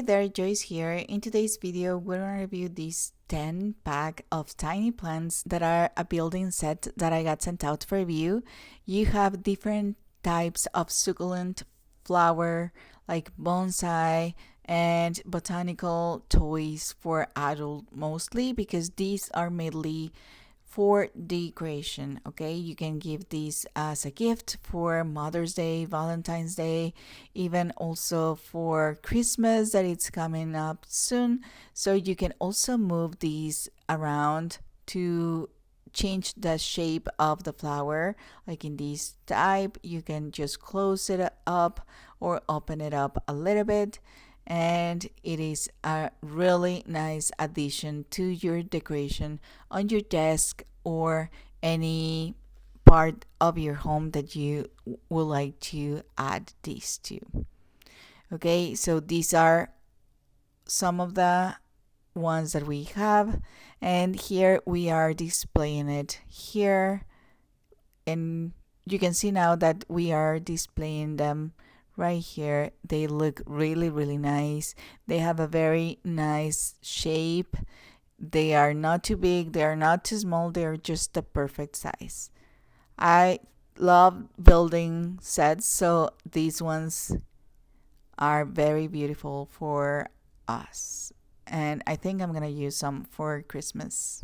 Hey there, Joyce here. In today's video, we're going to review these 10 pack of tiny plants that are a building set that I got sent out for review. You have different types of succulent flower like bonsai and botanical toys for adult mostly because these are mainly for decoration. Okay, you can give these as a gift for Mother's Day, Valentine's Day, even also for Christmas that it's coming up soon. So you can also move these around to change the shape of the flower. Like in this type, you can just close it up or open it up a little bit, and it is a really nice addition to your decoration on your desk or any part of your home that you would like to add this to. Okay, so these are some of the ones that we have, and here we are displaying it here, and you can see now that we are displaying them right here. They look really nice. They have a very nice shape. They are not too big, they are not too small, they are just the perfect size. I love building sets, so these ones are very beautiful for us, and I think I'm gonna use some for Christmas.